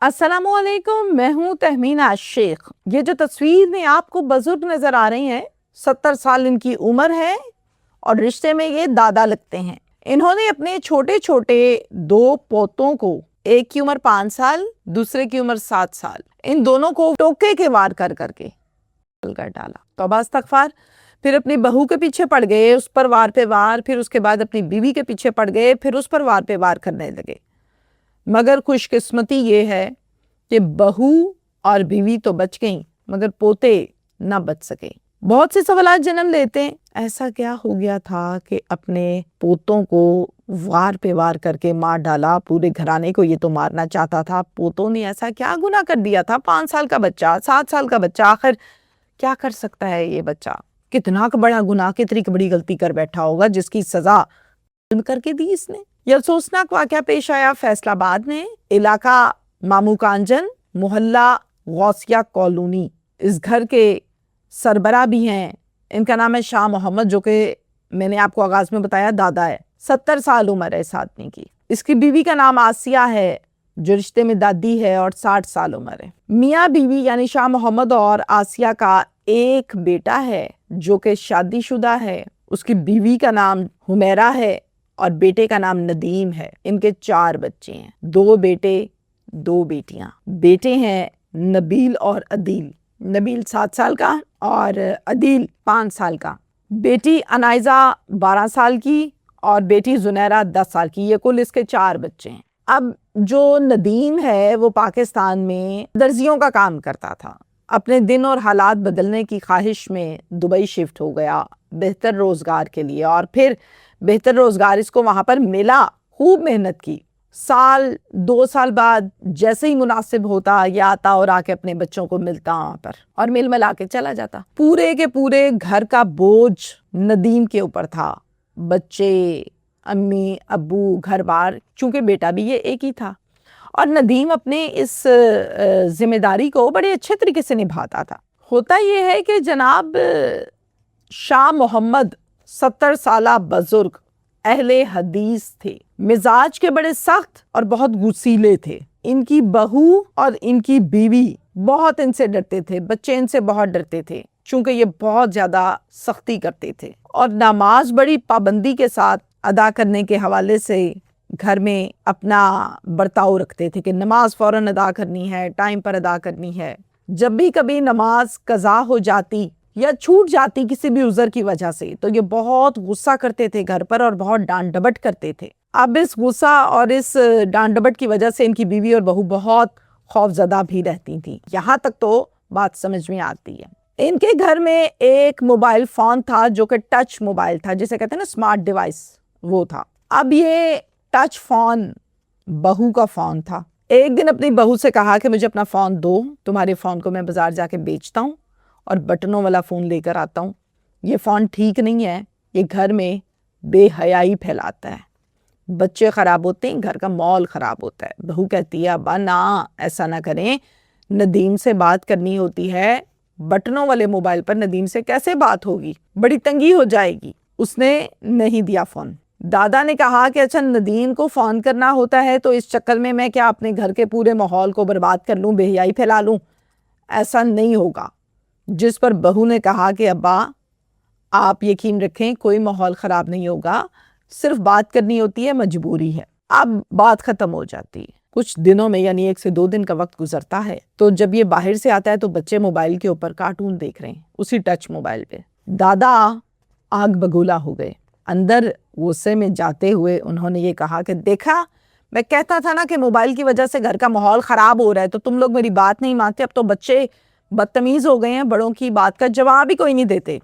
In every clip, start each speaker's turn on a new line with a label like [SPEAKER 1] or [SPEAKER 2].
[SPEAKER 1] अस्सलामुअलैकुम, मैं हूँ तहमीना शेख। ये जो तस्वीर में आपको बुजुर्ग नजर आ रही हैं, 70 साल इनकी उम्र है और रिश्ते में ये दादा लगते हैं। इन्होंने अपने छोटे छोटे 2 पोतों को, एक की उम्र 5 साल, दूसरे की उम्र 7 साल, इन दोनों को टोके के वार कर करके कर डाला। तौबा इस्तगफार। फिर अपनी बहू के पीछे पड़ गए, उस पर वार पे वार, फिर उसके बाद अपनी बीवी के पीछे पड़ गए, फिर उस पर वार पे वार करने लगे। मगर खुशकिस्मती ये है कि बहू और बीवी तो बच गईं, मगर पोते ना बच सके। बहुत से सवाल जन्म लेते हैं, ऐसा क्या हो गया था कि अपने पोतों को वार पे वार करके मार डाला? पूरे घराने को ये तो मारना चाहता था, पोतों ने ऐसा क्या गुनाह कर दिया था? 5 साल का बच्चा, 7 साल का बच्चा, आखिर क्या कर सकता है ये बच्चा? कितना बड़ा गुनाह, कितनी बड़ी गलती कर बैठा होगा जिसकी सजा करके दी इसने। यह अफसोसनाक वाक़या पेश आया फैसलाबाद में, इलाका मामू कांजन, मोहल्ला गौसिया कॉलोनी। इस घर के सरबरा भी हैं, इनका नाम है शाह मोहम्मद, जो कि मैंने आपको आगाज में बताया दादा है। 70 साल उम्र है इस आदमी की। इसकी बीवी का नाम आसिया है, जो रिश्ते में दादी है, और 60 साल उम्र है। मियाँ बीवी यानी शाह मोहम्मद और आसिया का एक बेटा है जो कि शादीशुदा है। उसकी बीवी का नाम हुमैरा है और बेटे का नाम नदीम है। इनके 4 बच्चे हैं, 2 बेटे 2 बेटियां। बेटे हैं नबील और अदील। नबील 7 साल का और अदील 5 साल का। बेटी अनाइजा 12 साल की और बेटी जुनैरा 10 साल की। ये कुल इसके 4 बच्चे हैं। अब जो नदीम है वो पाकिस्तान में दर्जियों का काम करता था। अपने दिन और हालात बदलने की ख्वाहिश में दुबई शिफ्ट हो गया बेहतर रोज़गार के लिए, और फिर बेहतर रोज़गार इसको वहाँ पर मिला। खूब मेहनत की। 2 साल बाद जैसे ही मुनासिब होता ये आता और आके अपने बच्चों को मिलता वहाँ पर और मिल मिला के चला जाता। पूरे के पूरे घर का बोझ नदीम के ऊपर था। बच्चे, अम्मी, अब्बू, घर बार, चूँकि बेटा भी ये एक ही था। और नदीम अपने इस जिम्मेदारी को बड़े अच्छे तरीके से निभाता था। होता ये है कि जनाब शाह मोहम्मद 70 साला बुजुर्ग अहले हदीस थे, मिजाज के बड़े सख्त और बहुत गुस्सीले थे। इनकी बहू और इनकी बीवी बहुत इनसे डरते थे, बच्चे इनसे बहुत डरते थे, चूंकि ये बहुत ज्यादा सख्ती करते थे और नमाज बड़ी पाबंदी के साथ अदा करने के हवाले से घर में अपना बर्ताव रखते थे कि नमाज फौरन अदा करनी है, टाइम पर अदा करनी है। जब भी कभी नमाज कज़ा हो जाती या छूट जाती किसी भी उज़र की वजह से, तो ये बहुत गुस्सा करते थे घर पर और बहुत डांट डपट करते थे। अब इस गुस्सा और इस डांट डपट की वजह से इनकी बीवी और बहू बहुत खौफजदा भी रहती थी। यहाँ तक तो बात समझ में आती है। इनके घर में एक मोबाइल फ़ोन था जो कि टच मोबाइल था, जिसे कहते हैं ना स्मार्ट डिवाइस, वो था। अब ये टच फ़ोन बहू का फ़ोन था। एक दिन अपनी बहू से कहा कि मुझे अपना फ़ोन दो, तुम्हारे फ़ोन को मैं बाज़ार जाके बेचता हूँ और बटनों वाला फ़ोन लेकर आता हूँ। ये फ़ोन ठीक नहीं है, ये घर में बेहयाई फैलाता है, बच्चे ख़राब होते हैं, घर का माहौल ख़राब होता है। बहू कहती है अब्बा ना, ऐसा ना करें, नदीम से बात करनी होती है, बटनों वाले मोबाइल पर नदीम से कैसे बात होगी, बड़ी तंगी हो जाएगी। उसने नहीं दिया फ़ोन। दादा ने कहा कि अच्छा नदीम को फ़ोन करना होता है तो इस चक्कर में मैं क्या अपने घर के पूरे माहौल को बर्बाद कर लूँ, बेहयाई फैला लूँ? ऐसा नहीं होगा। जिस पर बहू ने कहा कि अब्बा आप यकीन रखें, कोई माहौल ख़राब नहीं होगा, सिर्फ बात करनी होती है, मजबूरी है। अब बात ख़त्म हो जाती है। कुछ दिनों में यानी 1 से 2 दिन का वक्त गुजरता है, तो जब ये बाहर से आता है तो बच्चे मोबाइल के ऊपर कार्टून देख रहे हैं, उसी टच मोबाइल पे। दादा आग बगूला हो गए। अंदर गुस्से में जाते हुए उन्होंने ये कहा कि देखा, मैं कहता था ना कि मोबाइल की वजह से घर का माहौल ख़राब हो रहा है, तो तुम लोग मेरी बात नहीं मानते। अब तो बच्चे बदतमीज़ हो गए हैं, बड़ों की बात का जवाब ही कोई नहीं देते।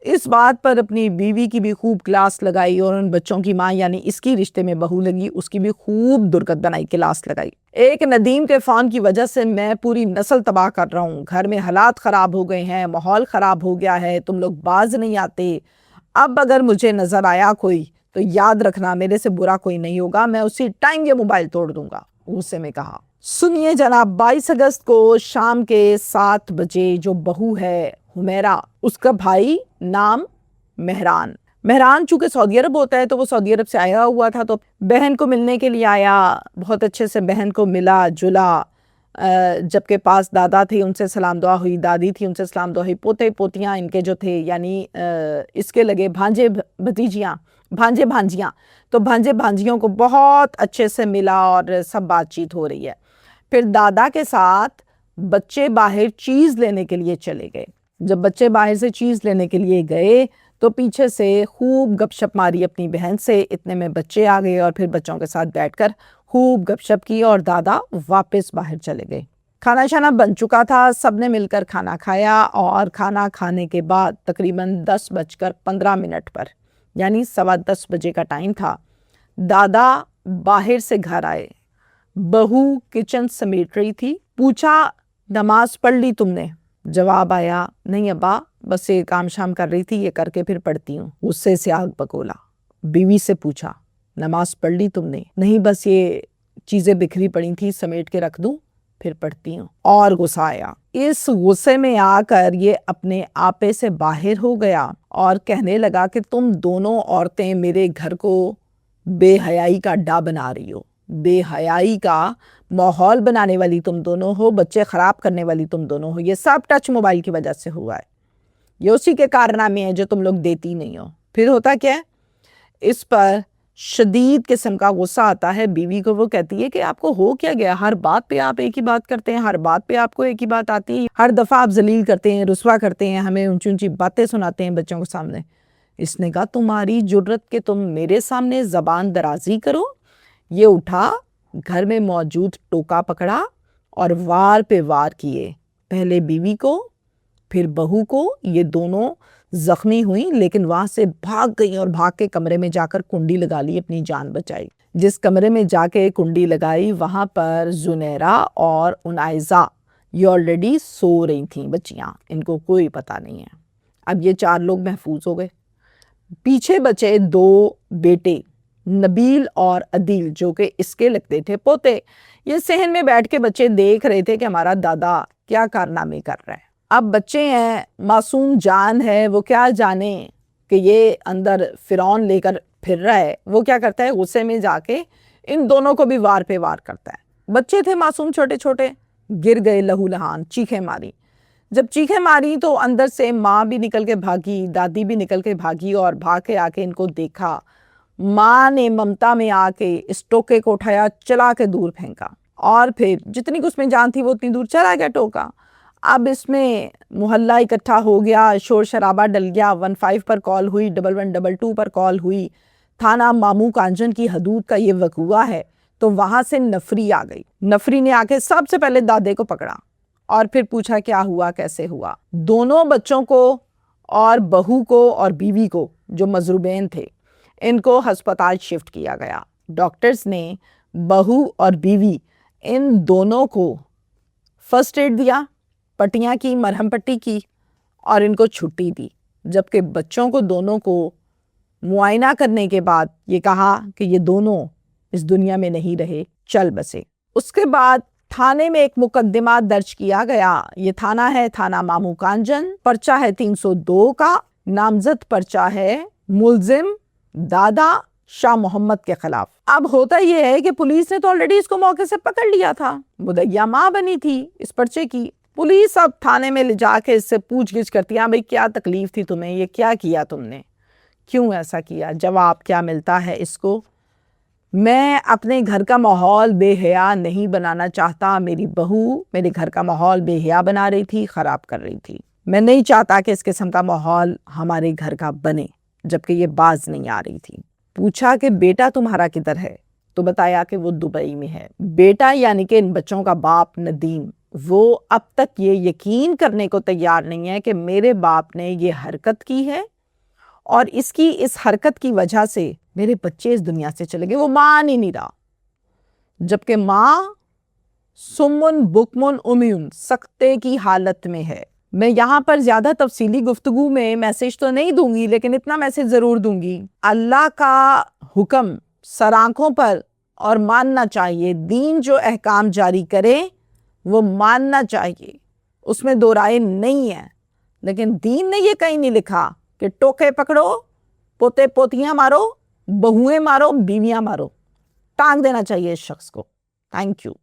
[SPEAKER 1] इस बात पर अपनी बीवी की भी खूब क्लास लगाई और उन बच्चों की माँ यानी इसकी रिश्ते में बहू लगी, उसकी भी खूब दुर्गत बनाई, क्लास लगाई। एक नदीम के फ़ोन की वजह से मैं पूरी नस्ल तबाह कर रहा हूँ, घर में हालात ख़राब हो गए हैं, माहौल ख़राब हो गया है, तुम लोग बाज नहीं आते। अब अगर मुझे नज़र आया कोई तो याद रखना मेरे से बुरा कोई नहीं होगा, मैं उसी टाइम ये मोबाइल तोड़ दूंगा। गुस्से में कहा। सुनिए जनाब, 22 अगस्त को शाम के 7 बजे जो बहू है हुमैरा, उसका भाई नाम مہران چونکہ سعودی عرب ہوتا ہے تو وہ سعودی عرب سے آیا ہوا تھا، تو بہن کو ملنے کے لیے آیا، بہت اچھے سے بہن کو ملا جلا، جب کہ پاس دادا تھے ان سے سلام دعا ہوئی، دادی تھی ان سے سلام دعا ہوئی، پوتے پوتیاں ان کے جو تھے یعنی اس کے لگے بھانجے بھتیجیاں، بھانجے بھانجیاں، تو بھانجے بھانجیوں کو بہت اچھے سے ملا اور سب بات چیت ہو رہی ہے۔ پھر دادا کے ساتھ بچے باہر چیز لینے کے لیے چلے گئے۔ جب بچے باہر سے چیز لینے کے لیے گئے تو پیچھے سے خوب گپ شپ ماری اپنی بہن سے، اتنے میں بچے آ گئے اور پھر بچوں کے ساتھ بیٹھ کر خوب گپ شپ کی اور دادا واپس باہر چلے گئے۔ کھانا شانا بن چکا تھا، سب نے مل کر کھانا کھایا، اور کھانا کھانے کے بعد تقریباً 10:15 پر یعنی 10:15 بجے کا ٹائم تھا، دادا باہر سے گھر آئے، بہو کچن سمیٹ رہی تھی، پوچھا نماز پڑھ لی تم نے؟ جواب آیا نہیں ابا، بس یہ کام شام کر رہی تھی، یہ کر کے پھر پڑھتی ہوں۔ غصے سے آگ بگولا۔ بیوی سے پوچھا نماز پڑھ لی تم نے؟ نہیں بس یہ چیزیں بکھری پڑی تھی، سمیٹ کے رکھ دوں پھر پڑھتی ہوں۔ اور غصہ آیا، اس غصے میں آ کر یہ اپنے آپے سے باہر ہو گیا اور کہنے لگا کہ تم دونوں عورتیں میرے گھر کو بے حیائی کا اڈا بنا رہی ہو، بے حیائی کا ماحول بنانے والی تم دونوں ہو، بچے خراب کرنے والی تم دونوں ہو، یہ سب ٹچ موبائل کی وجہ سے ہوا ہے، یہ اسی کے کارنامے ہیں جو تم لوگ دیتی نہیں ہو۔ پھر ہوتا کیا ہے، اس پر شدید قسم کا غصہ آتا ہے بیوی کو، وہ کہتی ہے کہ آپ کو ہو کیا گیا، ہر بات پہ آپ ایک ہی بات کرتے ہیں، ہر بات پہ آپ کو ایک ہی بات آتی ہے، ہر دفعہ آپ ذلیل کرتے ہیں، رسوا کرتے ہیں، ہمیں اونچی اونچی باتیں سناتے ہیں بچوں کے سامنے۔ اس نے کہا تمہاری جرت کہ تم میرے سامنے زبان درازی کرو۔ یہ اٹھا، گھر میں موجود ٹوکا پکڑا اور وار پہ وار کیے، پہلے بیوی کو پھر بہو کو۔ یہ دونوں زخمی ہوئیں لیکن وہاں سے بھاگ گئیں اور بھاگ کے کمرے میں جا کر کنڈی لگا لی، اپنی جان بچائی۔ جس کمرے میں جا کے کنڈی لگائی وہاں پر زنیرہ اور عنائزہ یہ آلریڈی سو رہی تھیں بچیاں، ان کو کوئی پتہ نہیں ہے۔ اب یہ 4 لوگ محفوظ ہو گئے۔ پیچھے بچے 2 بیٹے نبیل اور عدیل جو کہ اس کے لگتے تھے پوتے۔ یہ صحن میں بیٹھ کے بچے دیکھ رہے تھے کہ ہمارا دادا کیا کارنامے کر رہا ہے۔ اب بچے ہیں، معصوم جان ہے، وہ کیا جانے کہ یہ اندر فرعون لے کر پھر رہا ہے، وہ کیا کرتا ہے غصے میں جا کے ان دونوں کو بھی وار پہ وار کرتا ہے۔ بچے تھے معصوم چھوٹے چھوٹے، گر گئے لہو لہان، چیخیں ماری۔ جب چیخیں ماری تو اندر سے ماں بھی نکل کے بھاگی، دادی بھی نکل کے بھاگی اور بھاگ کے آ کے ان کو دیکھا۔ ماں نے ممتا میں آ کے اس ٹوکے کو اٹھایا، چلا کے دور پھینکا، اور پھر جتنی اس میں جان تھی وہ اتنی دور چلا گیا ٹوکا۔ اب اس میں محلہ اکٹھا ہو گیا، شور شرابہ ڈل گیا، 15 پر کال ہوئی، 1122 پر کال ہوئی، تھانہ مامو کانجن کی حدود کا یہ وقوعہ ہے۔ تو وہاں سے نفری آ گئی، نفری نے آ کے سب سے پہلے دادے کو پکڑا اور پھر پوچھا کیا ہوا، کیسے ہوا۔ دونوں بچوں کو اور بہو کو اور بیوی کو جو مضروبین تھے ان کو ہسپتال شفٹ کیا گیا۔ ڈاکٹرز نے بہو اور بیوی ان دونوں کو فرسٹ ایڈ دیا، پٹیاں کی، مرہم پٹی کی اور ان کو چھٹی دی، جبکہ بچوں کو دونوں کو معائنہ کرنے کے بعد یہ کہا کہ یہ دونوں اس دنیا میں نہیں رہے، چل بسے۔ اس کے بعد تھانے میں ایک مقدمہ درج کیا گیا، یہ تھانہ ہے تھانہ مامو کانجن، پرچہ ہے 302 کا، نامزد پرچہ ہے ملزم دادا شاہ محمد کے خلاف۔ اب ہوتا یہ ہے کہ پولیس نے تو آلریڈی اس کو موقع سے پکڑ لیا تھا، مدعیہ ماں بنی تھی اس پرچے کی۔ پولیس اب تھانے میں لے جا کے اس سے پوچھ گچھ کرتی ہے، بھئی کیا تکلیف تھی تمہیں، یہ کیا کیا تم نے، کیوں ایسا کیا؟ جواب کیا ملتا ہے اس کو، میں اپنے گھر کا ماحول بے حیا نہیں بنانا چاہتا، میری بہو میرے گھر کا ماحول بے حیا بنا رہی تھی، خراب کر رہی تھی، میں نہیں چاہتا کہ اس قسم کا ماحول ہمارے گھر کا بنے، جبکہ یہ باز نہیں آ رہی تھی۔ پوچھا کہ بیٹا تمہارا کدھر ہے؟ تو بتایا کہ وہ دبئی میں ہے۔ بیٹا یعنی کہ ان بچوں کا باپ ندیم، وہ اب تک یہ یقین کرنے کو تیار نہیں ہے کہ میرے باپ نے یہ حرکت کی ہے اور اس حرکت کی وجہ سے میرے بچے اس دنیا سے چلے گئے، وہ مان ہی نہیں رہا، جبکہ ماں سمن بکمن امیون سکتے کی حالت میں ہے۔ میں یہاں پر زیادہ تفصیلی گفتگو میں میسج تو نہیں دوں گی، لیکن اتنا میسج ضرور دوں گی، اللہ کا حکم سر آنکھوں پر اور ماننا چاہیے، دین جو احکام جاری کرے وہ ماننا چاہیے، اس میں دو رائے نہیں ہے، لیکن دین نے یہ کہیں نہیں لکھا کہ ٹوکے پکڑو पोते पोतियां मारो, बहुएं मारो, बीवियां मारो, टांग देना चाहिए इस शख्स को। Thank you.